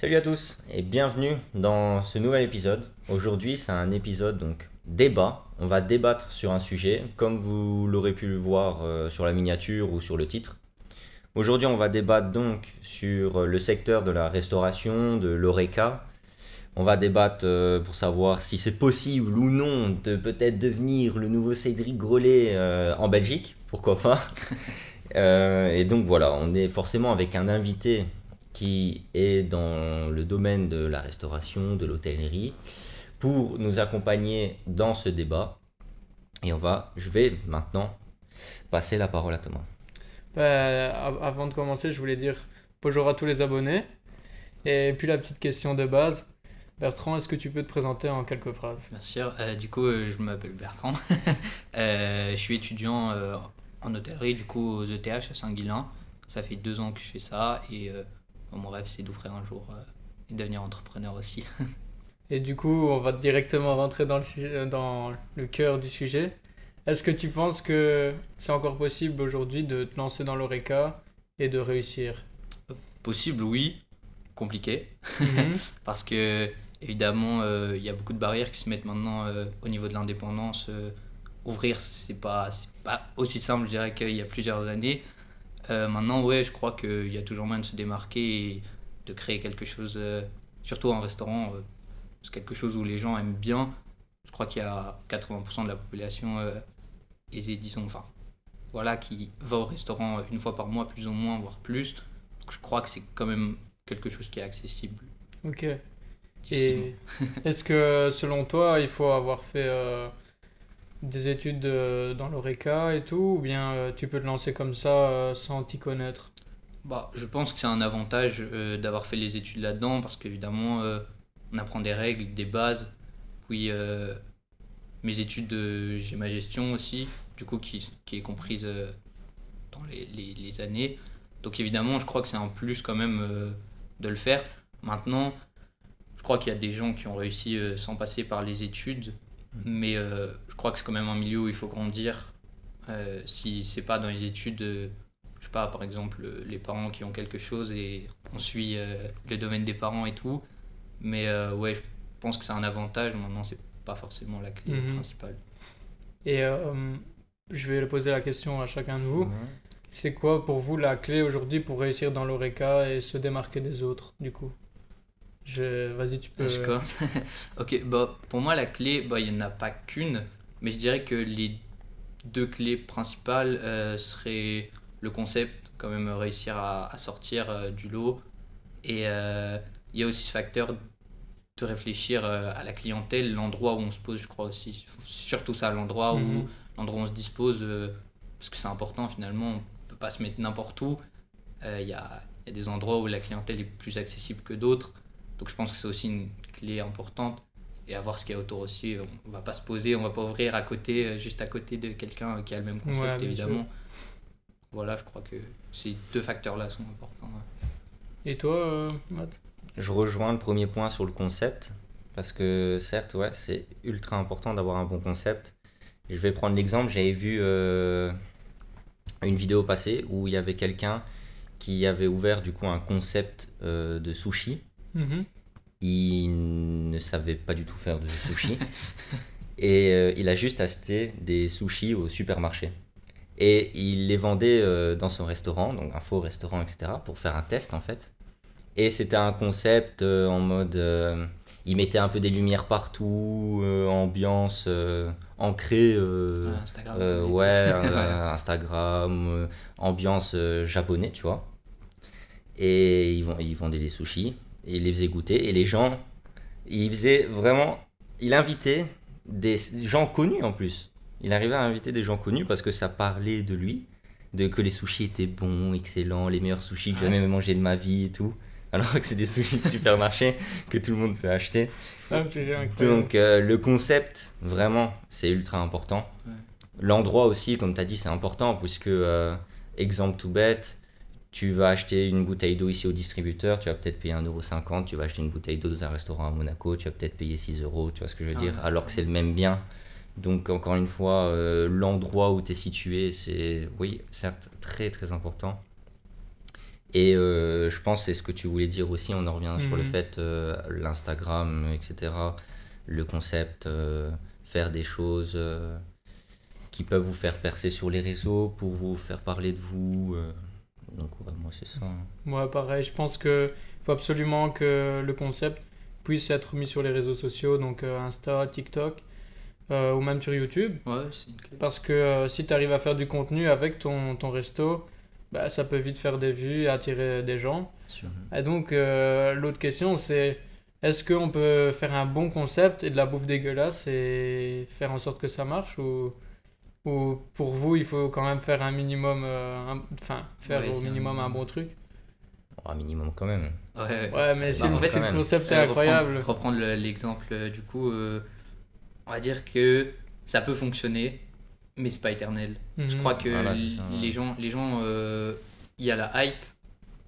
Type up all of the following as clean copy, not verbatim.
Salut à tous et bienvenue dans ce nouvel épisode. Aujourd'hui, c'est un épisode donc débat. On va débattre sur un sujet, comme vous l'aurez pu le voir sur la miniature ou sur le titre. Aujourd'hui, on va débattre donc sur le secteur de la restauration, de l'horeca. On va débattre pour savoir si c'est possible ou non de peut-être devenir le nouveau Cédric Grolet en Belgique, pourquoi pas. Et donc voilà, on est forcément avec un invité qui est dans le domaine de la restauration, de l'hôtellerie, pour nous accompagner dans ce débat. Et je vais maintenant passer la parole à Thomas. Avant de commencer, je voulais dire bonjour à tous les abonnés. Et puis la petite question de base. Bertrand, est-ce que tu peux te présenter en quelques phrases? Bien sûr, je m'appelle Bertrand. Je suis étudiant en hôtellerie, du coup, aux ETH à Saint-Guilain. Ça fait 2 ans que je fais ça et mon rêve, c'est d'ouvrir un jour et devenir entrepreneur aussi. Et du coup, on va directement rentrer dans dans le cœur du sujet. Est-ce que tu penses que c'est encore possible aujourd'hui de te lancer dans l'horeca et de réussir? Possible, oui. Compliqué. Mhm. Parce que, évidemment, il y a beaucoup de barrières qui se mettent maintenant au niveau de l'indépendance. Ouvrir, c'est pas aussi simple, je dirais, qu'il y a plusieurs années. Maintenant, ouais, je crois qu'il y a toujours moyen de se démarquer et de créer quelque chose, surtout en restaurant, c'est quelque chose où les gens aiment bien. Je crois qu'il y a 80% de la population aisée, disons, enfin, voilà, qui va au restaurant une fois par mois, plus ou moins, voire plus. Donc je crois que c'est quand même quelque chose qui est accessible Ok. difficilement. Et est-ce que selon toi, il faut avoir fait des études dans l'horeca et tout, ou bien tu peux te lancer comme ça sans t'y connaître? Bah, je pense que c'est un avantage d'avoir fait les études là-dedans parce qu'évidemment, on apprend des règles, des bases. Puis mes études, j'ai ma gestion aussi, du coup, qui est comprise dans les années. Donc évidemment, je crois que c'est un plus quand même de le faire. Maintenant, je crois qu'il y a des gens qui ont réussi sans passer par les études, mais je crois que c'est quand même un milieu où il faut grandir. Si c'est pas dans les études, je sais pas, par exemple, les parents qui ont quelque chose et on suit le domaine des parents et tout. Mais ouais, je pense que c'est un avantage. Maintenant, c'est pas forcément la clé Mhm. principale. Et je vais poser la question à chacun de vous. Mhm. C'est quoi pour vous la clé aujourd'hui pour réussir dans l'horeca et se démarquer des autres, du coup? Vas-y, tu Je peux. commence. Ok, bah, pour moi, la clé, bah, il n'y en a pas qu'une, mais je dirais que les deux clés principales seraient le concept, quand même réussir à sortir du lot. Et il y a aussi ce facteur de réfléchir à la clientèle, l'endroit où on se pose, je crois aussi. Surtout ça, Mhm. l'endroit où on se dispose, parce que c'est important finalement, on peut pas se mettre n'importe où. Il y a des endroits où la clientèle est plus accessible que d'autres. Donc je pense que c'est aussi une clé importante. Et à voir ce qu'il y a autour aussi. On va pas se poser, on va pas ouvrir à côté, juste à côté de quelqu'un qui a le même Ouais, concept, bien sûr. évidemment. Voilà, je crois que ces deux facteurs-là sont importants. Ouais. Et toi, Matt? Je rejoins le premier point sur le concept, parce que certes, ouais, c'est ultra important d'avoir un bon concept. Je vais prendre l'exemple, j'avais vu une vidéo passée où il y avait quelqu'un qui avait ouvert du coup un concept de sushi. Mhm. Il ne savait pas du tout faire de sushi et il a juste acheté des sushis au supermarché. Et il les vendait dans son restaurant, donc un faux restaurant, etc., pour faire un test en fait. Et c'était un concept en mode. Il mettait un peu des lumières partout, ambiance ancrée, Instagram et ouais, tout. Ouais. Instagram, ambiance japonais, tu vois. Et ils vendaient des sushis, et ils les faisaient goûter, et les gens, il faisait vraiment. Il invitait des gens connus en plus. Il arrivait à inviter des gens connus parce que ça parlait de lui, de que les sushis étaient bons, excellents, les meilleurs sushis que j'ai Ouais, jamais mangé de ma vie et tout. Alors que c'est des sushis de supermarché que tout le monde peut acheter. c'est Ah, fou. c'est incroyable. Donc le concept, vraiment, c'est ultra important. Ouais. L'endroit aussi, comme tu as dit, c'est important puisque, exemple tout bête, tu vas acheter une bouteille d'eau ici au distributeur, tu vas peut-être payer 1,50 €, tu vas acheter une bouteille d'eau dans un restaurant à Monaco, tu vas peut-être payer 6 €, tu vois ce que je veux Ah dire, ouais, alors que c'est le même bien. Donc encore une fois, l'endroit où tu es situé, c'est, oui, certes, très très important. Et je pense que c'est ce que tu voulais dire aussi, on en revient sur le fait, l'Instagram, etc., le concept, faire des choses qui peuvent vous faire percer sur les réseaux pour vous faire parler de vous. Donc ouais, moi c'est ça. Moi, pareil, je pense qu'il faut absolument que le concept puisse être mis sur les réseaux sociaux, donc Insta, TikTok, ou même sur YouTube. Ouais, c'est une clé. Parce que si tu arrives à faire du contenu avec ton resto, bah, ça peut vite faire des vues et attirer des gens. Sûr. Et donc, l'autre question, c'est est-ce qu'on peut faire un bon concept et de la bouffe dégueulasse et faire en sorte que ça marche ou pour vous, il faut quand même faire un minimum, faire Ouais, au c'est un minimum un minimum. bon truc? Oh, un minimum quand même. Ouais. Ouais, mais si Bah, en fait, si le quand même. concept est incroyable. Reprendre l'exemple, du coup, on va dire que ça peut fonctionner, mais c'est pas éternel. Je Mhm. crois que Voilà, c'est ça, ouais. les gens, il y a la hype,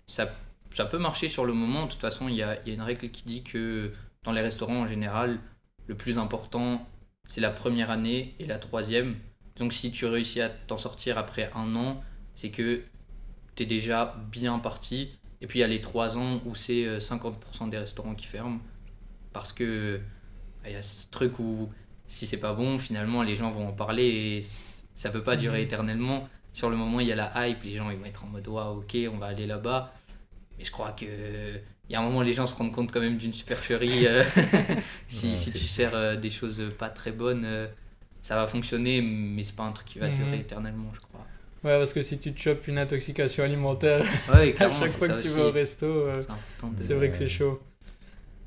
ça, ça peut marcher sur le moment. De toute façon, il y a une règle qui dit que dans les restaurants en général, le plus important, c'est la première année et la troisième. Donc si tu réussis à t'en sortir après un an, c'est que tu es déjà bien parti. Et puis il y a les 3 ans où c'est 50% des restaurants qui ferment. Parce que il y a ce truc où si c'est pas bon, finalement les gens vont en parler et ça peut pas durer Mhm. éternellement. Sur le moment, il y a la hype, les gens ils vont être en mode waouh, ok, on va aller là-bas. Mais je crois que il y a un moment, les gens se rendent compte quand même d'une supercherie. Si, Ouais, si c'est tu sûr. sers des choses pas très bonnes, ça va fonctionner, mais c'est pas un truc qui va durer Mhm. éternellement, je crois. Ouais, parce que si tu te chopes une intoxication alimentaire Ouais, à clairement, chaque c'est fois ça que tu aussi. vas au resto, C'est important de... c'est vrai que c'est chaud.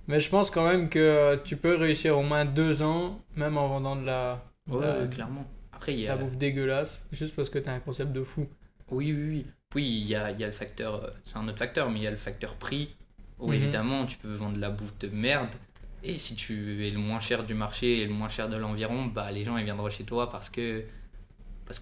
Mais je pense quand même que tu peux réussir au moins 2 ans, même en vendant de Ouais, la, clairement. Après, il y la a... bouffe dégueulasse, juste parce que t'as un concept de fou. Oui, oui, oui. Oui, il y a le facteur, c'est un autre facteur, mais il y a le facteur prix, où Mhm. évidemment tu peux vendre de la bouffe de merde, et si tu es le moins cher du marché et le moins cher de l'environ, bah les gens ils viendront chez toi parce que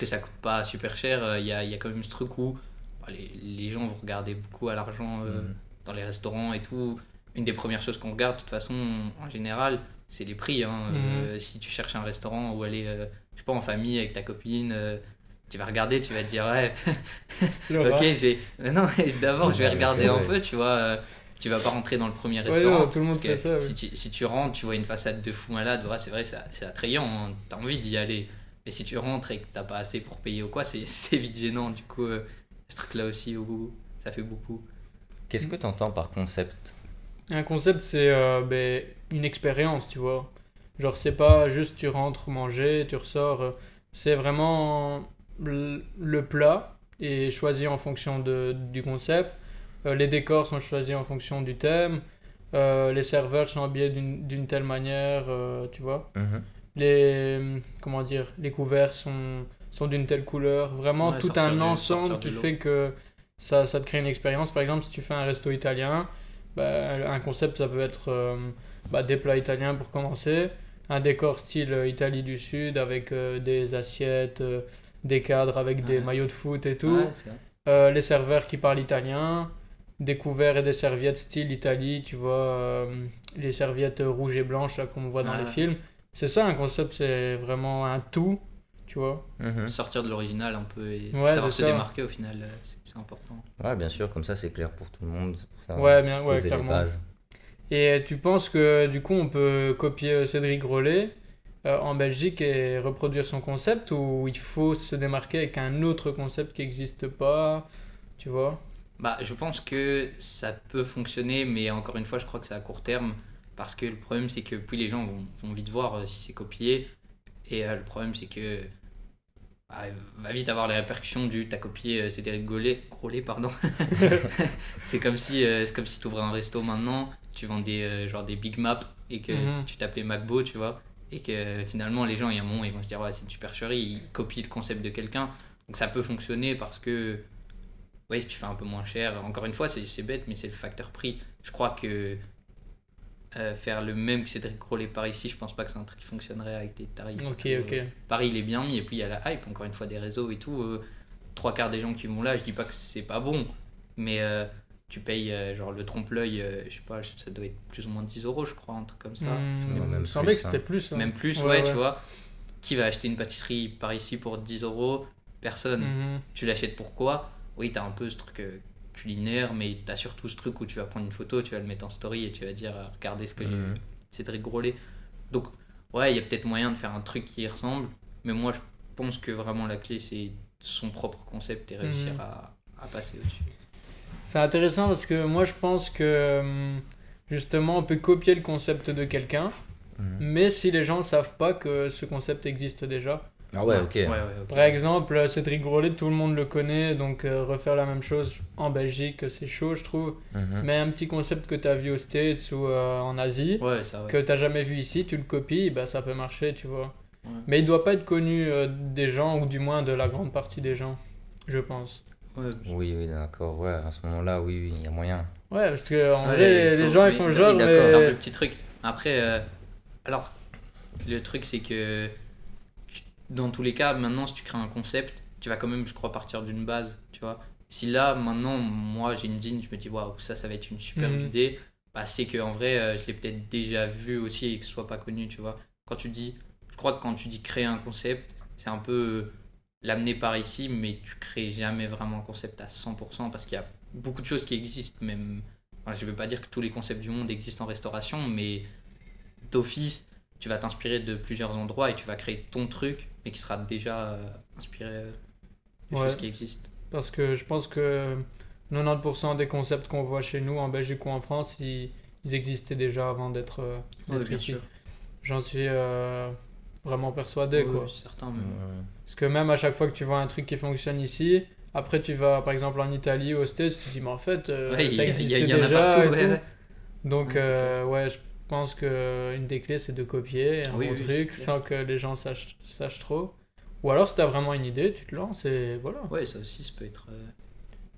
ça coûte pas super cher. Il y a quand même ce truc où bah, les gens vont regarder beaucoup à l'argent Mhm. dans les restaurants et tout. Une des premières choses qu'on regarde, de toute façon, en général, c'est les prix. Hein. Si tu cherches un restaurant où aller, je sais pas, en famille avec ta copine, tu vas regarder, tu vas te dire, ouais, Laura. ok, non, d'abord, je vais Ouais, mais regarder c'est un vrai. peu, tu vois. Tu vas pas rentrer dans le premier Ouais, restaurant. non, tout le monde parce que fait ça. si tu rentres, tu vois une façade de fou malade, ouais, c'est vrai, c'est attrayant, hein, t'as envie d'y aller. Mais si tu rentres et que t'as pas assez pour payer ou quoi, c'est vite gênant. Du coup, ce truc-là aussi, ça fait beaucoup. Qu'est-ce que tu entends par concept? Un concept, c'est une expérience, tu vois. Genre, c'est pas juste tu rentres manger, tu ressors. C'est vraiment le plat est choisi en fonction du concept. Les décors sont choisis en fonction du thème. Les serveurs sont habillés d'une telle manière, tu vois. Mhm. Comment dire, les couverts sont d'une telle couleur. Vraiment, Ouais, tout sortir un du- ensemble sortir qui du lot. fait que ça te crée une expérience. Par exemple, si tu fais un resto italien, bah, un concept, ça peut être des plats italiens pour commencer, un décor style Italie du Sud avec des assiettes, des cadres avec des Ouais. maillots de foot et tout, Ouais, c'est vrai. les serveurs qui parlent italien, des couverts et des serviettes style Italie, tu vois, les serviettes rouges et blanches là, qu'on voit dans Ouais. les films. C'est ça un concept, c'est vraiment un tout, tu vois. Mhm. Sortir de l'original un peu et Ouais, savoir c'est se ça. démarquer au final, c'est important. Ouais, bien sûr, comme ça c'est clair pour tout le monde. C'est pour ça, Ouais, bien, ouais, poser les clairement. bases. Et tu penses que du coup on peut copier Cédric Grolet en Belgique et reproduire son concept ou il faut se démarquer avec un autre concept qui n'existe pas, tu vois? Bah, je pense que ça peut fonctionner, mais encore une fois, je crois que c'est à court terme. Parce que le problème, c'est que puis les gens vont vite voir si c'est copié. Et le problème, c'est que bah, va vite avoir les répercussions du t'as copié Cédric Grolet, pardon. C'est comme si tu ouvrais un resto maintenant, tu vends genre des Big Mac et que Mhm. tu t'appelais McBo, tu vois. Et que finalement, les gens, il y a un moment, ils vont se dire, ouais, c'est une supercherie, ils copient le concept de quelqu'un. Donc ça peut fonctionner parce que, ouais, si tu fais un peu moins cher, encore une fois, c'est bête, mais c'est le facteur prix. Je crois que faire le même que Cédric Grolet par ici, je pense pas que c'est un truc qui fonctionnerait avec des tarifs. Ok, et tout. ok. Paris, il est bien mis, et puis il y a la hype, encore une fois, des réseaux et tout. 3/4 des gens qui vont là, je dis pas que c'est pas bon, mais tu payes genre le trompe-l'œil, je sais pas, ça doit être plus ou moins 10 euros, je crois, un truc comme ça. Ouais, Il même me semblait plus, que c'était plus. Hein. Même plus, ouais, tu vois. Qui va acheter une pâtisserie par ici pour 10 euros? Personne. Mhm. Tu l'achètes pourquoi? Oui, t'as un peu ce truc culinaire, mais tu as surtout ce truc où tu vas prendre une photo, tu vas le mettre en story et tu vas dire regardez ce que j'ai vu. C'est très drôlé. Donc, ouais, il y a peut-être moyen de faire un truc qui y ressemble, mais moi je pense que vraiment la clé c'est son propre concept et réussir à passer au-dessus. C'est intéressant parce que moi je pense que justement on peut copier le concept de quelqu'un, mais si les gens savent pas que ce concept existe déjà. Ah ouais, ok. ok. Par exemple, Cédric Grolet, tout le monde le connaît, donc refaire la même chose en Belgique, c'est chaud, je trouve. Mais un petit concept que tu as vu aux States ou en Asie, que tu n'as jamais vu ici, tu le copies, bah, ça peut marcher, tu vois. Ouais. Mais il doit pas être connu des gens, ou du moins de la grande partie des gens, je pense. Ouais. Oui, d'accord, ouais, à ce moment-là, oui, il y a moyen. Ouais, parce qu'en vrai, les gens, ils font genre... Oui, d'accord, un petit truc. Après, alors, le truc, c'est que dans tous les cas, maintenant, si tu crées un concept, tu vas quand même, je crois, partir d'une base, tu vois. Si là, maintenant, moi, j'ai une zine, je me dis, waouh, ça va être une superbe idée, bah, c'est qu'en vrai, je l'ai peut-être déjà vu aussi et que ce soit pas connu, tu vois. Je crois que quand tu dis créer un concept, c'est un peu l'amener par ici, mais tu crées jamais vraiment un concept à 100% parce qu'il y a beaucoup de choses qui existent, même. Enfin, je ne veux pas dire que tous les concepts du monde existent en restauration, mais d'office, tu vas t'inspirer de plusieurs endroits et tu vas créer ton truc, mais qui sera déjà inspiré de choses qui existent. Parce que je pense que 90% des concepts qu'on voit chez nous, en Belgique ou en France, ils existaient déjà avant d'être ici. Sûr. J'en suis vraiment persuadé. Oui, quoi. Certain, mais... Parce que même à chaque fois que tu vois un truc qui fonctionne ici, après tu vas par exemple en Italie ou aux States, tu te dis mais en fait ça existait y en a déjà partout, et tout. Donc je pense qu'une des clés c'est de copier un bon truc sans que les gens sachent trop. Ou alors si tu as vraiment une idée, tu te lances et voilà. Ouais, ça aussi ça peut être...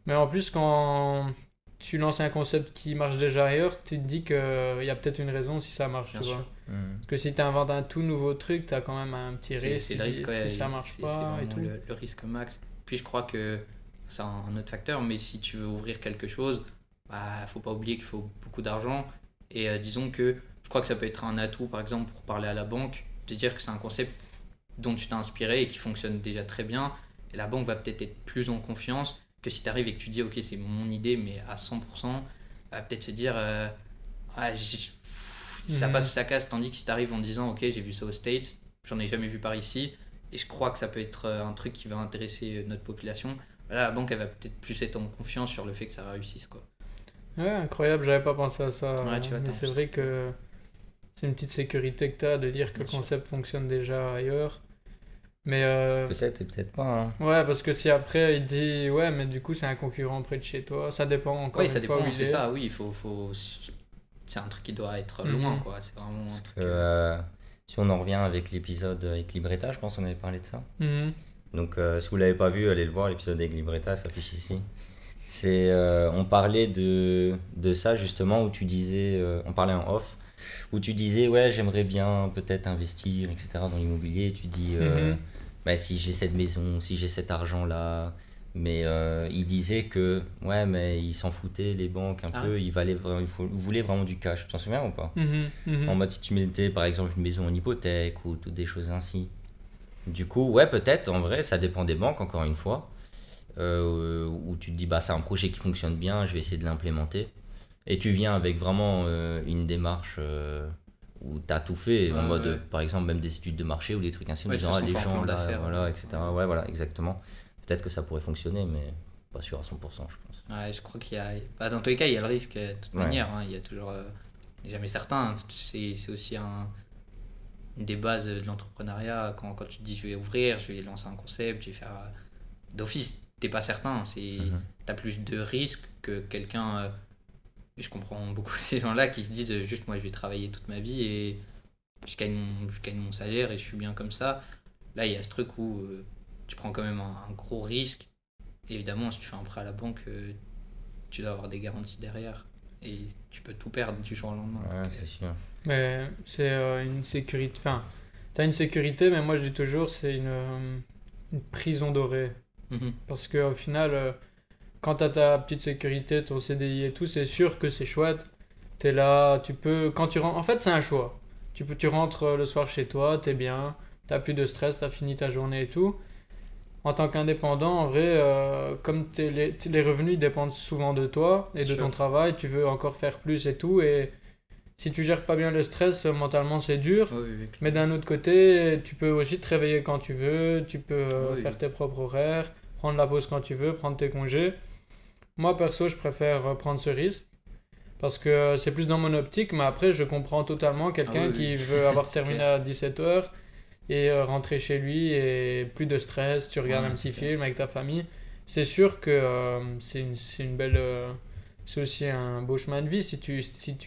Mais en plus quand tu lances un concept qui marche déjà ailleurs, tu te dis qu'il y a peut-être une raison si ça marche. Bien tu vois. Parce que si tu inventes un tout nouveau truc, tu as quand même un petit risque. C'est le risque, si ça marche pas. C'est vraiment le risque max. Puis je crois que c'est un autre facteur, mais si tu veux ouvrir quelque chose, bah, faut pas oublier qu'il faut beaucoup d'argent. Et disons que je crois que ça peut être un atout, par exemple, pour parler à la banque, te dire que c'est un concept dont tu t'es inspiré et qui fonctionne déjà très bien. Et la banque va peut-être être plus en confiance que si tu arrives et que tu dis, ok, c'est mon idée, mais à 100%, va peut-être se dire, ça passe, ça casse. Tandis que si tu arrives en disant, ok, j'ai vu ça aux States, j'en ai jamais vu par ici, et je crois que ça peut être un truc qui va intéresser notre population. Là, la banque, elle va peut-être plus être en confiance sur le fait que ça réussisse, quoi. Ouais, incroyable, j'avais pas pensé à ça. Ouais, tu vois, mais c'est vrai que c'est une petite sécurité que tu as de dire que le concept fonctionne déjà ailleurs. Mais peut-être et peut-être pas. Hein. Ouais, parce que si après il dit ouais, mais du coup c'est un concurrent près de chez toi, ça dépend encore. Oui, ça dépend, c'est ça, oui, il faut... C'est un truc qui doit être loin, quoi. C'est vraiment un truc. Si on en revient avec l'épisode avec Libreta, je pense qu'on avait parlé de ça. Donc si vous l'avez pas vu, allez le voir, l'épisode avec Libreta s'affiche ici. On parlait de ça justement où tu disais, on parlait en off, où tu disais ouais j'aimerais bien peut-être investir etc dans l'immobilier. Et tu dis bah, si j'ai cette maison, si j'ai cet argent là, mais il disait que ouais mais ils s'en foutaient les banques un peu, ils voulaient vraiment du cash. Tu t'en souviens ou pas? En mode si tu mettais par exemple une maison en hypothèque ou toutes des choses ainsi. Du coup ouais peut-être en vrai ça dépend des banques encore une fois. Où tu te dis bah c'est un projet qui fonctionne bien, je vais essayer de l'implémenter et tu viens avec vraiment une démarche où tu as tout fait en mode par exemple même des études de marché ou des trucs ainsi en disant les gens là voilà etc ouais voilà exactement, peut-être que ça pourrait fonctionner mais pas sûr à 100% je pense. Ouais, je crois qu'il y a dans tous les cas il y a le risque de toute manière hein, il y a toujours jamais certain, c'est aussi une des bases de l'entrepreneuriat quand tu te dis je vais ouvrir, je vais lancer un concept, je vais faire d'office t'es pas certain, t'as plus de risques que quelqu'un je comprends beaucoup ces gens là qui se disent juste moi je vais travailler toute ma vie et je gagne mon salaire et je suis bien comme ça. Là il y a ce truc où tu prends quand même un gros risque. Évidemment si tu fais un prêt à la banque tu dois avoir des garanties derrière et tu peux tout perdre du jour au lendemain. Ouais, c'est sûr. Mais c'est une sécurité, enfin t'as une sécurité mais moi je dis toujours c'est une prison dorée. Parce qu'au final, quand tu as ta petite sécurité, ton CDI et tout, c'est sûr que c'est chouette. Tu es là, tu peux. Quand tu rentres, en fait, c'est un choix. Tu rentres le soir chez toi, tu es bien, tu n'as plus de stress, tu as fini ta journée et tout. en tant qu'indépendant, en vrai, comme les revenus dépendent souvent de toi et de ton Sûr. travail, tu veux encore faire plus et tout. Et si tu gères pas bien le stress, mentalement, c'est dur. Oui, oui, Mais d'un autre côté, tu peux aussi te réveiller quand tu veux, tu peux oui. faire tes propres horaires, prendre la pause quand tu veux, prendre tes congés. Moi, perso, je préfère prendre ce risque parce que c'est plus dans mon optique, mais après, je comprends totalement quelqu'un oui, qui oui. veut avoir C'est terminé clair. à 17h et rentrer chez lui et plus de stress, tu regardes Ouais, un c'est petit clair. film avec ta famille. C'est sûr que c'est une belle. C'est aussi un beau chemin de vie si tu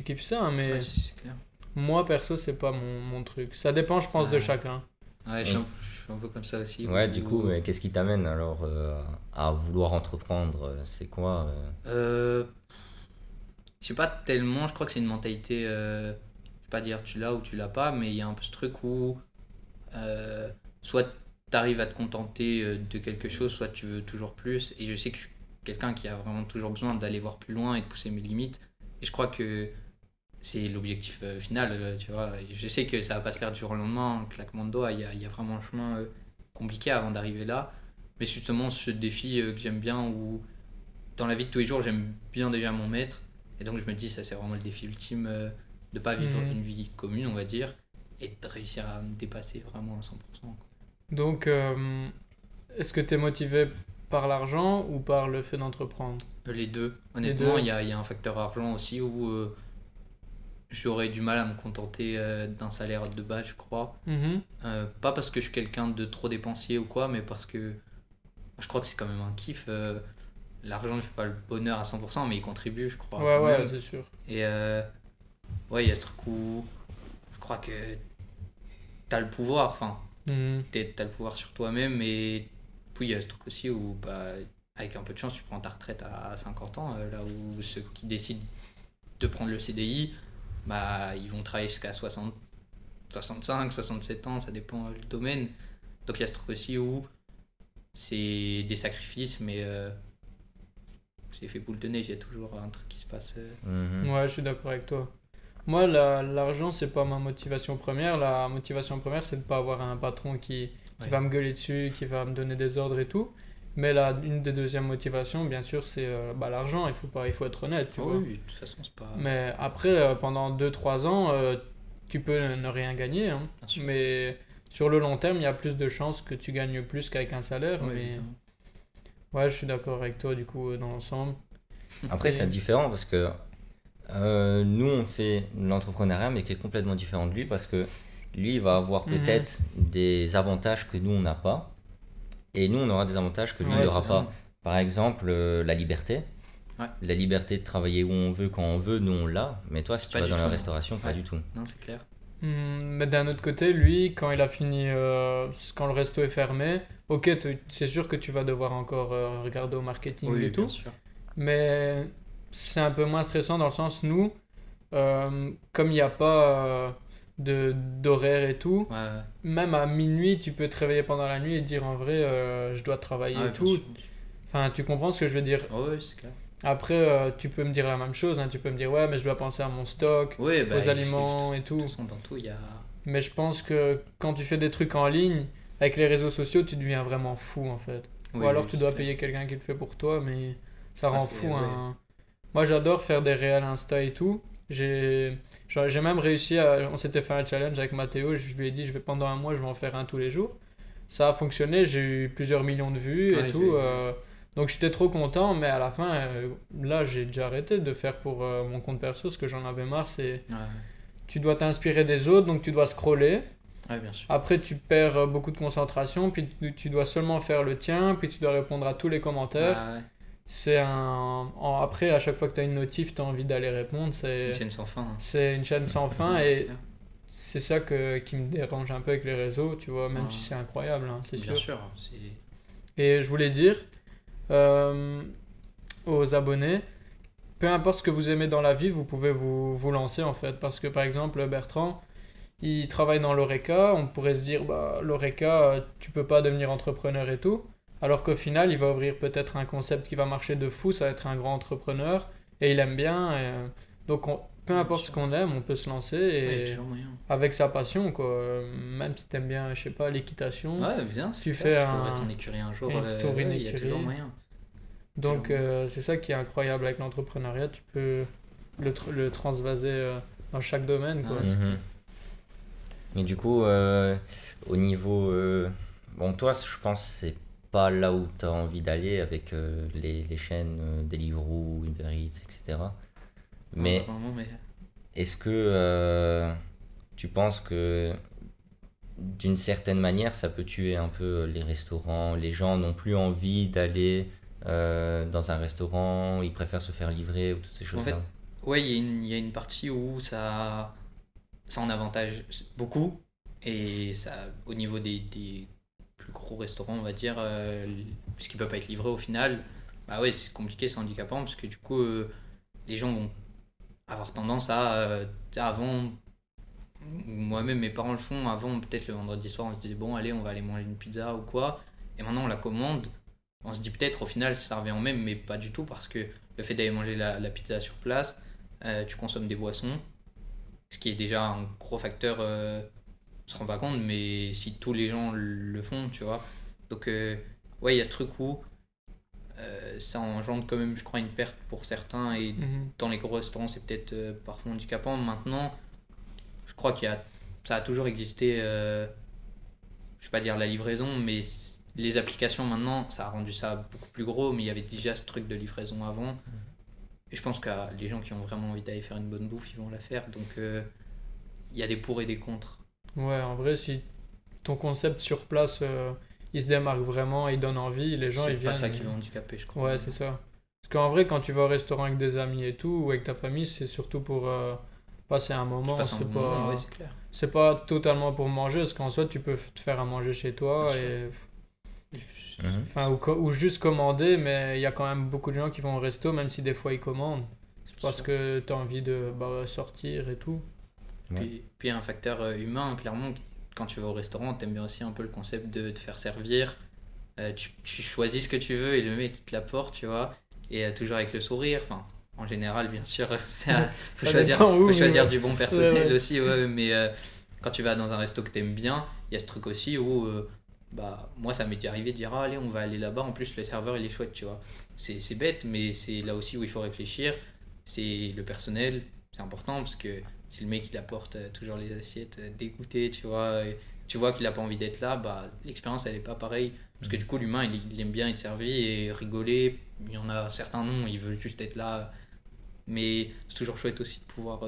kiffes ça, hein, mais Ouais, c'est clair. moi, perso, c'est pas mon truc. Ça dépend, je pense, de Ouais. chacun. Ouais, Et- je suis un peu comme ça aussi. Ouais, où- du coup, qu'est-ce qui t'amène alors à vouloir entreprendre? C'est quoi? Je sais pas tellement, je crois que c'est une mentalité, je vais pas dire tu l'as ou tu l'as pas, mais il y a un peu ce truc où euh, soit tu arrives à te contenter de quelque chose, soit tu veux toujours plus. Et je sais que je suis quelqu'un qui a vraiment toujours besoin d'aller voir plus loin et de pousser mes limites. Et je crois que c'est l'objectif final, tu vois. Et je sais que ça va pas se faire du jour au lendemain, un claquement de doigts, il y a vraiment un chemin compliqué avant d'arriver là. Mais c'est justement ce défi que j'aime bien, où dans la vie de tous les jours, j'aime bien déjà mon maître. Et donc je me dis, ça c'est vraiment le défi ultime, de pas vivre Mhm. une vie commune, on va dire, et de réussir à me dépasser vraiment à 100%, quoi. Donc, est-ce que tu es motivé par l'argent ou par le fait d'entreprendre? Les deux. Les Honnêtement, deux. il y a un facteur argent aussi où j'aurais du mal à me contenter d'un salaire de base, je crois. Mhm. Pas parce que je suis quelqu'un de trop dépensier ou quoi, mais parce que je crois que c'est quand même un kiff. L'argent ne fait pas le bonheur à 100%, mais il contribue, je crois, Ouais, quand ouais, même. c'est sûr. Et ouais, il y a ce truc où je crois que t'as le pouvoir, enfin, Mhm. t'as le pouvoir sur toi-même. Et puis il y a ce truc aussi où, bah, avec un peu de chance, tu prends ta retraite à 50 ans, là où ceux qui décident de prendre le CDI, bah, ils vont travailler jusqu'à 60, 65, 67 ans, ça dépend du domaine. Donc il y a ce truc aussi où c'est des sacrifices, mais c'est fait boule de neige, il y a toujours un truc qui se passe. Mhm. Ouais, je suis d'accord avec toi. Moi, l'argent, c'est pas ma motivation première. La motivation première, c'est de pas avoir un patron qui Ouais. va me gueuler dessus, qui va me donner des ordres et tout. Mais une des deuxièmes motivations, bien sûr, c'est bah, l'argent. Il faut être honnête, tu Oh vois. oui, de toute façon, c'est pas. Mais après, pendant 2 3 ans, tu peux ne rien gagner, hein. Bien sûr. Mais sur le long terme, il y a plus de chances que tu gagnes plus qu'avec un salaire. Ouais, Mais évidemment. ouais, je suis d'accord avec toi, du coup, dans l'ensemble. Après, Et- c'est différent parce que nous, on fait l'entrepreneuriat, mais qui est complètement différent de lui parce que lui, il va avoir Mhm. peut-être des avantages que nous, on n'a pas. Et nous, on aura des avantages que lui, Ouais, il n'aura c'est pas. Par exemple, la liberté. Ouais. La liberté de travailler où on veut, quand on veut, nous, on l'a. Mais toi, si tu Pas vas du dans la tout, non. restauration, pas Ouais. du tout. Non, c'est clair. Mais d'un autre côté, lui, quand il a fini, quand le resto est fermé, ok, c'est sûr que tu vas devoir encore regarder au marketing Oui, et bien tout, sûr. mais c'est un peu moins stressant dans le sens, nous, comme il n'y a pas d'horaire et tout, Ouais, ouais. même à minuit, tu peux te réveiller pendant la nuit et te dire en vrai, je dois travailler Ah ouais, et bien tout. sûr. Enfin, tu comprends ce que je veux dire. Oh, ouais, c'est clair. Après, tu peux me dire la même chose, hein, tu peux me dire, ouais, mais je dois penser à mon stock, Ouais, bah, aux aliments et tout. De toute façon, dans tout, il y a. Mais je pense que quand tu fais des trucs en ligne, avec les réseaux sociaux, tu deviens vraiment fou en fait. Oui, Ou alors oui, tu c'est dois clair. payer quelqu'un qui le fait pour toi, mais ça Ça, rend c'est- fou, ouais. hein. Moi j'adore faire des réels Insta et tout. J'ai même réussi à. On s'était fait un challenge avec Mathéo, je lui ai dit pendant un mois je vais en faire un tous les jours. Ça a fonctionné, j'ai eu plusieurs millions de vues Ouais, et j'ai tout. vu. Donc j'étais trop content, mais à la fin, là j'ai déjà arrêté de faire pour mon compte perso parce que j'en avais marre. C'est Ouais, tu dois t'inspirer des autres, donc tu dois scroller. ouais, bien sûr. Après, tu perds beaucoup de concentration, puis tu dois seulement faire le tien, puis tu dois répondre à tous les commentaires. Ouais, ouais. C'est après, à chaque fois que tu as une notif, tu as envie d'aller répondre. C'est une chaîne sans fin, hein. C'est une chaîne sans fin, Ouais, c'est et clair. c'est ça qui me dérange un peu avec les réseaux, tu vois, même Ouais. si c'est incroyable, hein, c'est Bien sûr. sûr. C'est. Et je voulais dire euh, aux abonnés, peu importe ce que vous aimez dans la vie, vous pouvez vous lancer en fait. Parce que par exemple, Bertrand, il travaille dans l'ORECA, on pourrait se dire, bah, l'ORECA, tu peux pas devenir entrepreneur et tout. Alors qu'au final, il va ouvrir peut-être un concept qui va marcher de fou, ça va être un grand entrepreneur, et il aime bien. Donc peu importe ce qu'on aime, on peut se lancer Ouais, il y a et toujours moyen. avec sa passion, quoi. Même si t'aimes bien, je sais pas, l'équitation. Ouais, bien, Tu c'est fais clair, tu un- ouvrais ton écurie un jour, une tour, une il y a toujours écurie. moyen. Donc, Toujours c'est ça qui est incroyable avec l'entrepreneuriat. Tu peux le transvaser dans chaque domaine, quoi. Ah, c'est Mhm. Et du coup, au niveau. Bon, toi, je pense que c'est pas là où tu as envie d'aller avec les chaînes Deliveroo, Uber Eats, etc. Mais vraiment, mais est-ce que tu penses que d'une certaine manière, ça peut tuer un peu les restaurants? Les gens n'ont plus envie d'aller dans un restaurant, ils préfèrent se faire livrer ou toutes ces en choses-là. fait, ouais, il y a une partie où ça en avantage beaucoup. Et ça, au niveau des plus gros restaurants, on va dire, puisqu'ils peuvent pas être livrés au final, bah ouais, c'est compliqué, c'est handicapant, parce que du coup, les gens vont avoir tendance à. Avant, moi-même, mes parents le font, avant, peut-être le vendredi soir, on se disait, bon, allez, on va aller manger une pizza ou quoi. Et maintenant, on la commande. On se dit peut-être au final ça revient au même, mais pas du tout, parce que le fait d'aller manger la pizza sur place, tu consommes des boissons, ce qui est déjà un gros facteur, on se rend pas compte, mais si tous les gens le font, tu vois. Donc, ouais, il y a ce truc où ça engendre quand même, je crois, une perte pour certains, et Mhm. dans les gros restaurants, c'est peut-être parfois handicapant. Maintenant, je crois ça a toujours existé, je vais pas dire la livraison, mais les applications maintenant, ça a rendu ça beaucoup plus gros, mais il y avait déjà ce truc de livraison avant. Et je pense que les gens qui ont vraiment envie d'aller faire une bonne bouffe, ils vont la faire. Donc, il y a des pour et des contre. Ouais, en vrai, si ton concept sur place, il se démarque vraiment, il donne envie, les gens, C'est ils pas viennent. ça qui va handicaper, je crois. Ouais, c'est ça. Parce qu'en vrai, quand tu vas au restaurant avec des amis et tout, ou avec ta famille, c'est surtout pour passer un Tu moment. passes un C'est bon moment, pas, ouais, c'est clair. c'est pas totalement pour manger, parce qu'en soi, tu peux te faire à manger chez toi, Bien sûr. et, Mhm. enfin, ou juste commander, mais il y a quand même beaucoup de gens qui vont au resto, même si des fois ils commandent. C'est parce sûr. que tu as envie de sortir et tout. Ouais. Puis il y a un facteur humain, clairement, quand tu vas au restaurant, t'aimes bien aussi un peu le concept de te faire servir. Tu choisis ce que tu veux et le mec il te l'apporte, tu vois. Et toujours avec le sourire. Enfin, en général, bien sûr, faut Ça choisir, dépend où, faut choisir mais- du bon personnel Ouais, ouais. aussi, ouais, mais quand tu vas dans un resto que t'aimes bien, il y a ce truc aussi où, bah, moi ça m'est déjà arrivé de dire, ah, allez, on va aller là-bas, en plus le serveur il est chouette, tu vois. C'est bête, mais c'est là aussi où il faut réfléchir. C'est le personnel, c'est important parce que si le mec il apporte toujours les assiettes dégoûtées, tu vois, et tu vois qu'il a pas envie d'être là, bah, l'expérience elle est pas pareille. Parce que du coup, l'humain, il aime bien être servi et rigoler. Il y en a certains non, ils veulent juste être là. Mais c'est toujours chouette aussi de pouvoir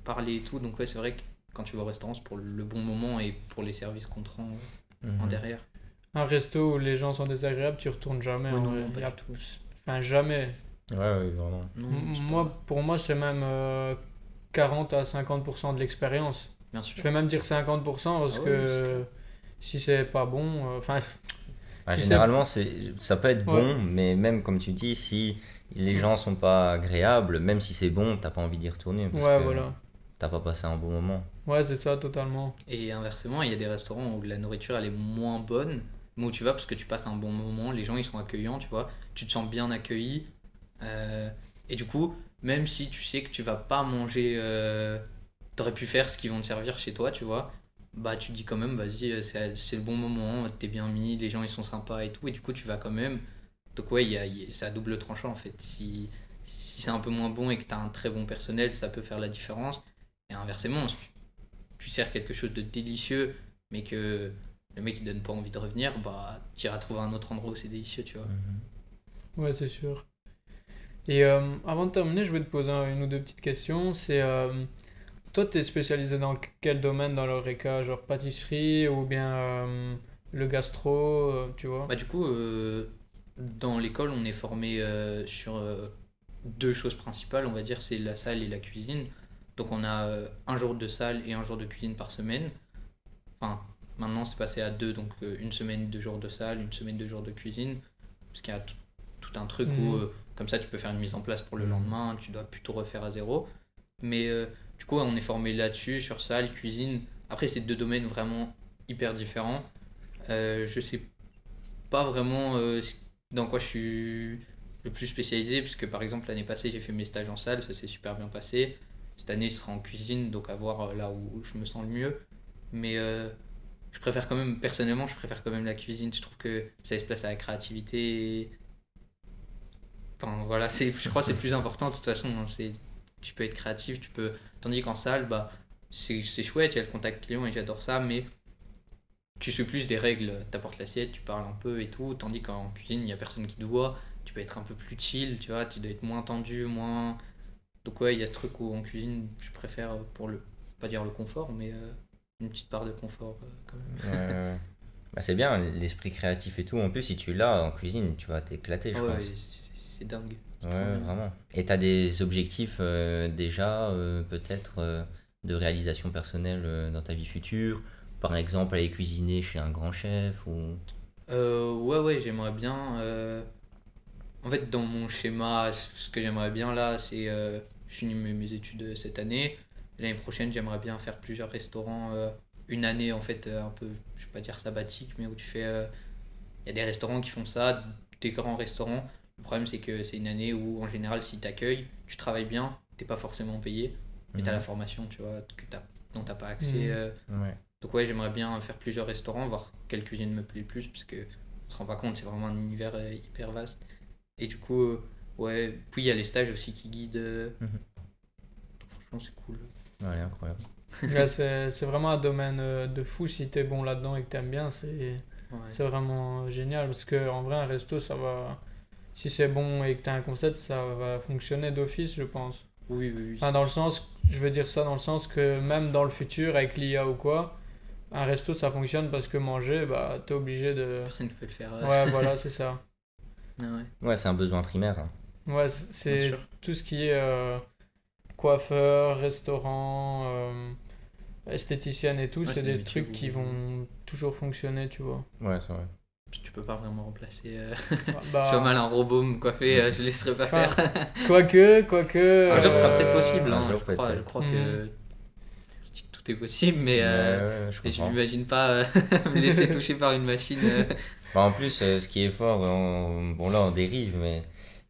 parler et tout. Donc ouais, c'est vrai que quand tu vas au restaurant, c'est pour le bon moment et pour les services qu'on te rend en Mhm. derrière. Un resto où les gens sont désagréables, tu retournes jamais. Ouais, en non, vrai. non, pas Y a- du tout. Enfin, jamais. Ouais, ouais, vraiment. Non, c'est Moi, pour moi, c'est même 40 à 50% de l'expérience. bien Je sûr. vais même dire 50% parce Ah ouais, que si c'est pas bon, enfin, Ouais, si c'est- généralement, ça peut être Ouais. bon, mais même comme tu dis, si les gens sont pas agréables, même si c'est bon, t'as pas envie d'y retourner parce ouais, que voilà. t'as pas passé un bon moment. Ouais, c'est ça, totalement. Et inversement, il y a des restaurants où la nourriture elle est moins bonne, mais où tu vas parce que tu passes un bon moment, les gens ils sont accueillants, tu vois, tu te sens bien accueilli. Et du coup, même si tu sais que tu vas pas manger, t'aurais pu faire ce qu'ils vont te servir chez toi, tu vois, bah tu te dis quand même, vas-y, c'est le bon moment, t'es bien mis, les gens ils sont sympas et tout, et du coup tu vas quand même. Donc ouais, c'est à double tranchant en fait. Si c'est un peu moins bon et que t'as un très bon personnel, ça peut faire la différence. Et inversement, si tu sers quelque chose de délicieux, mais que le mec il donne pas envie de revenir, bah tu iras trouver un autre endroit où c'est délicieux, tu vois. Ouais, c'est sûr. Et avant de terminer, je vais te poser une ou deux petites questions. C'est toi, tu es spécialisé dans quel domaine dans l'Horeca? Genre pâtisserie ou bien le gastro, tu vois? Bah du coup, dans l'école, on est formé sur deux choses principales, on va dire, c'est la salle et la cuisine. Donc on a un jour de salle et un jour de cuisine par semaine. Enfin, maintenant c'est passé à deux, donc une semaine, 2 jours de salle, une semaine, 2 jours de cuisine. Parce qu'il y a tout un truc où, Mhm. comme ça, tu peux faire une mise en place pour le Mhm. lendemain, tu dois plutôt refaire à zéro. Mais du coup, on est formé là-dessus, sur salle, cuisine. Après, c'est deux domaines vraiment hyper différents. Je sais pas vraiment dans quoi je suis le plus spécialisé, parce que par exemple, l'année passée, j'ai fait mes stages en salle, ça s'est super bien passé. cette année, ce sera en cuisine, donc à voir là où je me sens le mieux. Mais je préfère quand même, personnellement, je préfère quand même la cuisine. Je trouve que ça laisse place à la créativité. Enfin voilà, je crois que c'est plus important de toute façon. Hein, tu peux être créatif, tu peux. Tandis qu'en salle, bah, c'est chouette, il y a le contact client et j'adore ça, mais tu suis plus des règles. T'apportes l'assiette, tu parles un peu et tout. Tandis qu'en cuisine, il n'y a personne qui te voit. Tu peux être un peu plus chill, tu vois, tu dois être moins tendu, moins. Donc ouais, il y a ce truc où en cuisine, je préfère pour le. Pas dire le confort, mais une petite part de confort quand même. Ouais. Bah, c'est bien, l'esprit créatif et tout. En plus, si tu l'as en cuisine, tu vas t'éclater, je Ouais, pense. c'est dingue. C'est Ouais, trop bien. vraiment. Et t'as des objectifs déjà, peut-être, de réalisation personnelle dans ta vie future? Par exemple, aller cuisiner chez un grand chef ou... Ouais, j'aimerais bien. En fait, dans mon schéma, ce que j'aimerais bien là, c'est. Je finis mes études cette année. L'année prochaine, j'aimerais bien faire plusieurs restaurants. Une année, en fait, un peu, je vais pas dire sabbatique, mais où tu fais. Il y a des restaurants qui font ça, des grands restaurants. Le problème, c'est que c'est une année où, en général, si tu accueilles, tu travailles bien, t'es pas forcément payé, mais tu as la formation, tu vois, dont tu n'as pas accès. Ouais. Donc, ouais, j'aimerais bien faire plusieurs restaurants, voir quelle cuisine me plaît le plus, parce que on se rend pas compte, c'est vraiment un univers hyper vaste. Et du coup, ouais, puis il y a les stages aussi qui guident. Mhm. Donc, franchement, c'est cool. Ouais, incroyable. Là, c'est vraiment un domaine de fou. Si t'es bon là-dedans et que t'aimes bien, Ouais. c'est vraiment génial. Parce que en vrai, un resto, ça va. Si c'est bon et que t'as un concept, ça va fonctionner d'office, je pense. Oui. Enfin, dans le sens, je veux dire ça dans le sens que même dans le futur, avec l'IA ou quoi, un resto, ça fonctionne parce que manger, bah, t'es obligé de. Personne ne peut le faire. Ouais, voilà, c'est ça. Ouais. Ouais, c'est un besoin primaire. Hein. Ouais, Bien c'est sûr. tout ce qui est coiffeur, restaurant, esthéticienne et tout, Ouais, c'est c'est des des métiers trucs où- qui vont toujours fonctionner, tu vois. Ouais, c'est vrai. Puis tu peux pas vraiment remplacer. Bah, Je vois mal un robot me coiffer, je laisserai pas enfin, faire. quoique. Un jour, ce sera euh, peut-être possible, un hein, jour, je crois peut-être. que je dis que tout est possible, mais Ouais, je je comprends. m'imagine pas me laisser toucher par une machine. Bah, en plus, ce qui est fort, bon là on dérive, mais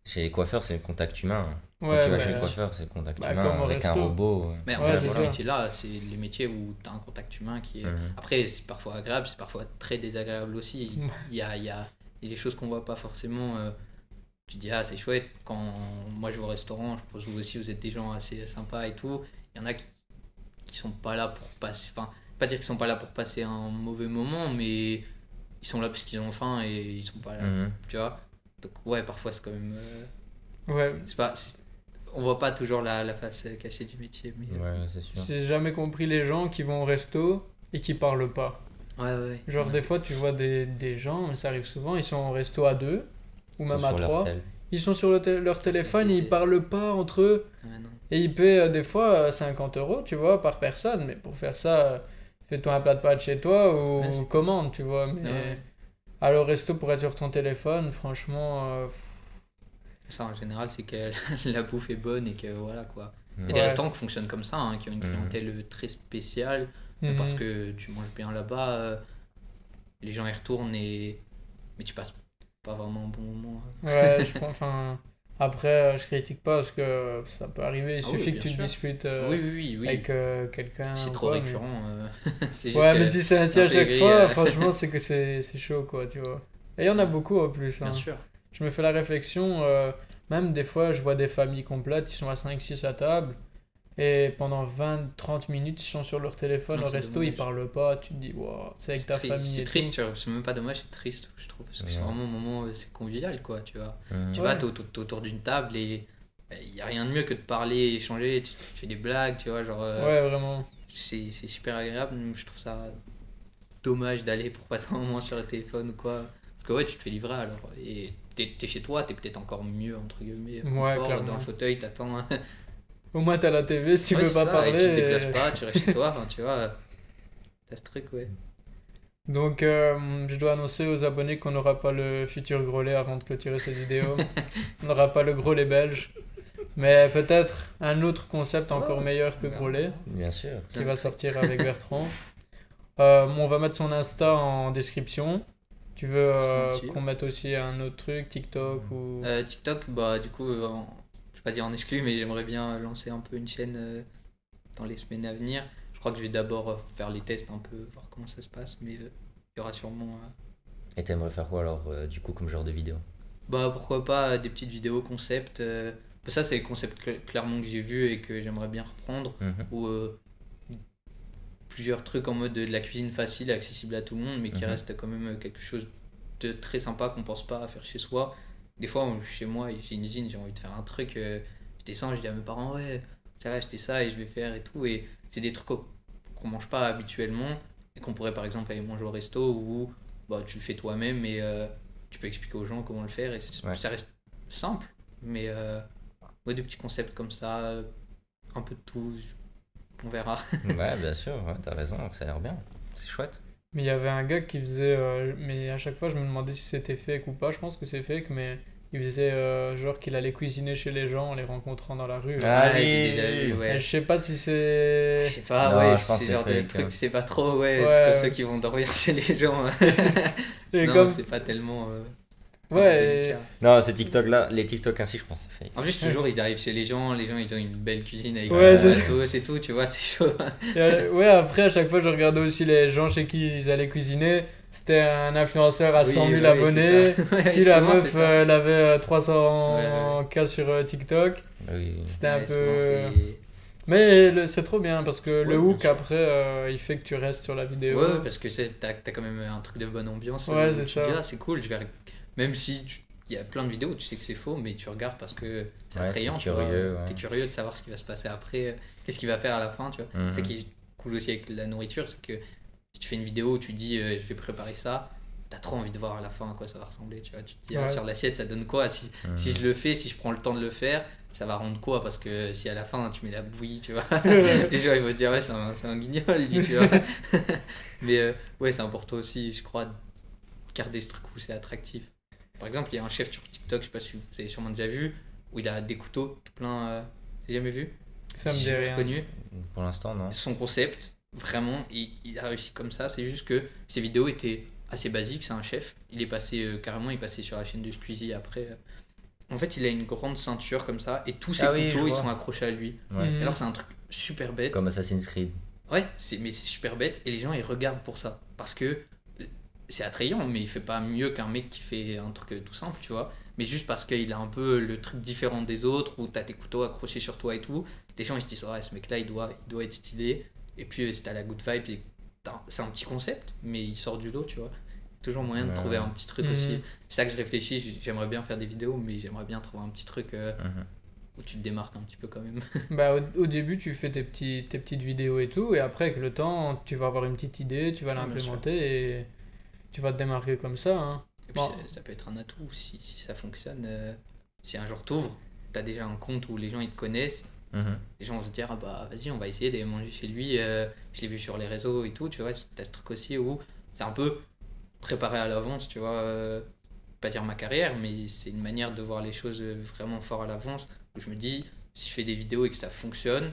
chez les coiffeurs, c'est le contact humain. Quand Ouais, tu vas chez le mais- coiffeur, c'est le contact bah, humain comme au avec un resto. robot. Mais en Ouais, fait, c'est ces ça. métiers-là, c'est les métiers où tu as un contact humain qui est. Mhm. Après, c'est parfois agréable, c'est parfois très désagréable aussi. Il y a des choses qu'on voit pas forcément. Tu te dis, ah, c'est chouette. Quand moi je vais au restaurant, je pense que vous aussi, vous êtes des gens assez sympas et tout. Il y en a qui sont pas là pour passer. Enfin, pas dire qu'ils sont pas là pour passer un mauvais moment, mais ils sont là parce qu'ils ont faim et ils sont pas là. Mhm. Tu vois? Donc, ouais, parfois c'est quand même. Ouais, On voit pas toujours la face cachée du métier. Mais, Ouais, c'est sûr. j'ai jamais compris les gens qui vont au resto et qui parlent pas. ouais. Genre, Ouais. des fois, tu vois des gens, mais ça arrive souvent, ils sont au resto à deux ou même Sur à leur trois. tel. Ils sont sur leur téléphone, pété. ils parlent pas entre eux. Ouais, non. Et ils paient des fois 50 euros, tu vois, par personne. Mais pour faire ça, fais-toi un plat de pâtes chez toi ou Ouais, c'est- commande, tu vois. Mais Ouais. aller au resto pour être sur ton téléphone, franchement, Ça, en général, c'est que la bouffe est bonne et que voilà quoi. Il y a Mhm. des Ouais. restaurants qui fonctionnent comme ça, hein, qui ont une Mhm. clientèle très spéciale, mhm. parce que tu manges bien là-bas, les gens y retournent mais tu passes pas vraiment un bon moment. Ouais, je pense. Enfin, après, je critique pas parce que ça peut arriver. Il Ah oui, suffit que bien tu te sûr. disputes Oui. avec quelqu'un. C'est ou trop quoi, récurrent. C'est juste Ouais, que- mais si c'est ainsi à un peu chaque aigri, fois, franchement, c'est que c'est chaud, quoi, tu vois. Et il y en a beaucoup en plus. Bien Hein. sûr. Je me fais la réflexion, même des fois, je vois des familles complètes, ils sont à 5-6 à table, et pendant 20-30 minutes, ils sont sur leur téléphone Non, au c'est resto, dommage. ils parlent pas, tu te dis, wow, c'est avec ta famille C'est et triste, tout. tu vois, c'est même pas dommage, c'est triste, je trouve, parce que c'est Ouais. vraiment un moment, c'est convivial, quoi, tu vois. Mhm. Tu Ouais. vas, t'es autour d'une table et il y a rien de mieux que de parler, échanger, tu fais des blagues, tu vois, genre, Ouais, vraiment. c'est super agréable, je trouve ça dommage d'aller pour passer un moment sur le téléphone ou quoi. Parce que ouais, tu te fais livrer alors, et t'es chez toi, t'es peut-être encore mieux, entre guillemets, Ouais, confort, clairement. dans le fauteuil, t'attends. Au moins, t'as la TV, si tu Ouais, veux c'est pas ça, parler. et tu te déplaces et- pas, tu restes chez toi, enfin, tu vois, t'as ce truc, ouais. Donc, je dois annoncer aux abonnés qu'on n'aura pas le futur gros lait avant de clôturer cette vidéo. On n'aura pas le gros lait belge. Mais peut-être un autre concept encore Ouais, meilleur que on verra. gros lait Bien sûr. qui va sortir avec Bertrand. On va mettre son Insta en description. Tu veux Gentil. qu'on mette aussi un autre truc, TikTok ou... TikTok, bah du coup, je vais pas dire en exclu, mais j'aimerais bien lancer un peu une chaîne dans les semaines à venir. Je crois que je vais d'abord faire les tests un peu, voir comment ça se passe, mais il y aura sûrement... Et t'aimerais faire quoi alors, du coup, comme genre de vidéo? Bah pourquoi pas des petites vidéos concept. Ça c'est les concepts clairement que j'ai vu et que j'aimerais bien reprendre. Mhm. Ou plusieurs trucs en mode de la cuisine facile, accessible à tout le monde, mais qui Mhm. reste quand même quelque chose de très sympa qu'on pense pas à faire chez soi. Des fois chez moi j'ai une usine, j'ai envie de faire un truc, je descends, je dis à mes parents ouais, ça va acheter ça et je vais faire et tout. Et c'est des trucs qu'on mange pas habituellement et qu'on pourrait par exemple aller manger au resto ou bah, tu le fais toi-même et tu peux expliquer aux gens comment le faire et Ouais. ça reste simple, mais ouais, des petits concepts comme ça, un peu de tout, on verra. Ouais, bien sûr, ouais, t'as raison, ça a l'air bien. C'est chouette. Mais il y avait un gars qui faisait. Mais à chaque fois, je me demandais si c'était fake ou pas. Je pense que c'est fake, mais il faisait genre qu'il allait cuisiner chez les gens en les rencontrant dans la rue. Ah Ouais, oui, j'ai déjà vu, oui. Et ouais. je sais pas si Je c'est. sais pas, Non, ouais, je pense c'est que genre c'est de fake, trucs, hein. tu sais pas trop, ouais, Ouais, c'est comme ouais. ceux qui vont dormir chez les gens. Et Non, comme. c'est pas tellement Ouais, délicat. Non, ce TikTok là, les TikTok ainsi, je pense que c'est fake. En plus, toujours, ils arrivent chez les gens ils ont une belle cuisine avec Ouais, du c'est ça. matos et tout, tu vois, c'est chaud. Ouais, après, à chaque fois, je regardais aussi les gens chez qui ils allaient cuisiner. C'était un influenceur à 100 000 Oui, abonnés. c'est ça. Ouais, Puis la souvent, meuf, c'est ça. elle avait 300 Ouais, k sur TikTok. Oui. C'était un Ouais, peu. souvent, c'est- Mais c'est trop bien parce que le Ouais, bien hook sûr. après, il fait que tu restes sur la vidéo. Ouais, parce que t'as quand même un truc de bonne ambiance. Ouais, où c'est tu ça. te dis, ah, c'est cool, même si il y a plein de vidéos où tu sais que c'est faux, mais tu regardes parce que c'est Ouais, attrayant. t'es tu vois. curieux, ouais. T'es curieux de savoir ce qui va se passer après, qu'est-ce qu'il va faire à la fin, tu vois. Mhm. C'est qui est cool aussi avec la nourriture, c'est que si tu fais une vidéo où tu dis, je vais préparer ça, t'as trop envie de voir à la fin à quoi ça va ressembler, tu vois. Tu te dis, ah, Ouais. sur l'assiette, ça donne quoi si Mhm. je le fais, si je prends le temps de le faire, ça va rendre quoi? Parce que si à la fin tu mets la bouillie, tu vois, les gens ils vont se dire ouais c'est un guignol lui, tu vois. Mais ouais, c'est important aussi, je crois, de garder ce truc où c'est attractif. Par exemple, il y a un chef sur TikTok, je sais pas si vous avez sûrement déjà vu, où il a des couteaux tout plein. T'as jamais vu? Ça me dit Super rien. connu. Pour l'instant, non. Son concept, vraiment, il a réussi comme ça. C'est juste que ses vidéos étaient assez basiques. C'est un chef. Il est passé carrément, il est passé sur la chaîne de Squeezie après. En fait, il a une grande ceinture comme ça et tous ses Ah oui, couteaux je ils vois. sont accrochés à lui. Ouais. Mhm. Alors c'est un truc super bête. Comme Assassin's Creed. Ouais, mais c'est super bête et les gens ils regardent pour ça parce que c'est attrayant, mais il fait pas mieux qu'un mec qui fait un truc tout simple, tu vois. Mais juste parce qu'il a un peu le truc différent des autres où t'as tes couteaux accrochés sur toi et tout, les gens ils se disent ouais, ce mec là il doit être stylé. Et puis si t'as la good vibe, c'est un petit concept, mais il sort du lot, tu vois. Toujours moyen de Ouais. trouver un petit truc Mhm. aussi. C'est ça que je réfléchis, j'aimerais bien faire des vidéos, mais j'aimerais bien trouver un petit truc Mhm. où tu te démarques un petit peu quand même. Bah, au début, tu fais tes petites vidéos et tout, et après, avec le temps, tu vas avoir une petite idée, tu vas Ouais, bien l'implémenter et tu vas te démarquer comme ça. Hein. Et puis Bon. ça peut être un atout si ça fonctionne. Si un jour t'ouvres, t'as déjà un compte où les gens ils te connaissent, Mhm. les gens vont se dire ah bah vas-y on va essayer d'aller manger chez lui, je l'ai vu sur les réseaux et tout, tu vois, t'as ce truc aussi où c'est un peu préparé à l'avance, tu vois, pas dire ma carrière, mais c'est une manière de voir les choses vraiment fort à l'avance, où je me dis si je fais des vidéos et que ça fonctionne,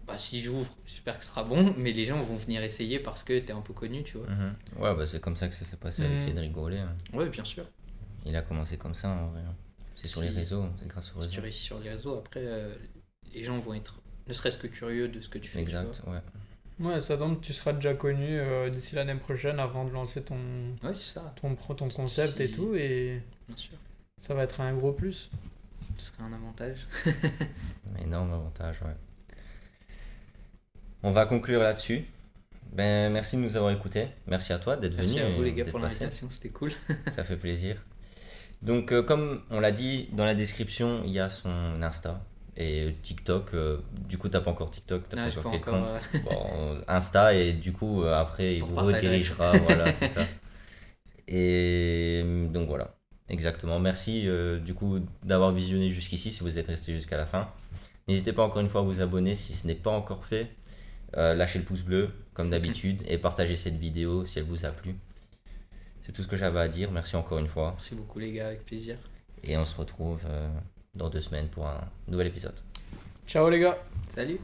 bah si j'ouvre, j'espère que ce sera bon, mais les gens vont venir essayer parce que t'es un peu connu, tu vois. Mhm. Ouais, bah c'est comme ça que ça s'est passé avec Mhm. Cédric Grolet. Hein. Ouais, bien sûr. Il a commencé comme ça en vrai. C'est sur les Si- réseaux, c'est grâce aux Si réseaux. tu réussis sur les réseaux, après, les gens vont être ne serait-ce que curieux de ce que tu fais. tu Exact, ouais. Ouais, ça tombe, tu seras déjà connu d'ici l'année prochaine avant de lancer ton vois. Ouais, c'est ça, concept et Si- tout, et bien sûr. ça va être un gros plus. Ce serait un avantage. Énorme avantage, ouais. On va conclure là-dessus. Ben, merci de nous avoir écoutés. Merci à toi d'être venu. Merci à vous et les gars d'être pour passé. l'invitation, c'était cool. Ça fait plaisir. Donc, comme on l'a dit dans la description, il y a son Insta et TikTok. Du coup, t'as pas encore TikTok, t'as Non, pas j'ai encore pas quel encore. compte. Bon, Insta et du coup, après, il Pour vous partager. redirigera. Voilà, c'est ça. Et donc voilà, exactement. Merci du coup d'avoir visionné jusqu'ici si vous êtes resté jusqu'à la fin. N'hésitez pas encore une fois à vous abonner si ce n'est pas encore fait. Lâchez le pouce bleu comme d'habitude et partagez cette vidéo si elle vous a plu. C'est tout ce que j'avais à dire. Merci encore une fois. Merci beaucoup les gars, avec plaisir. Et on se retrouve dans 2 semaines pour un nouvel épisode. Ciao les gars! Salut.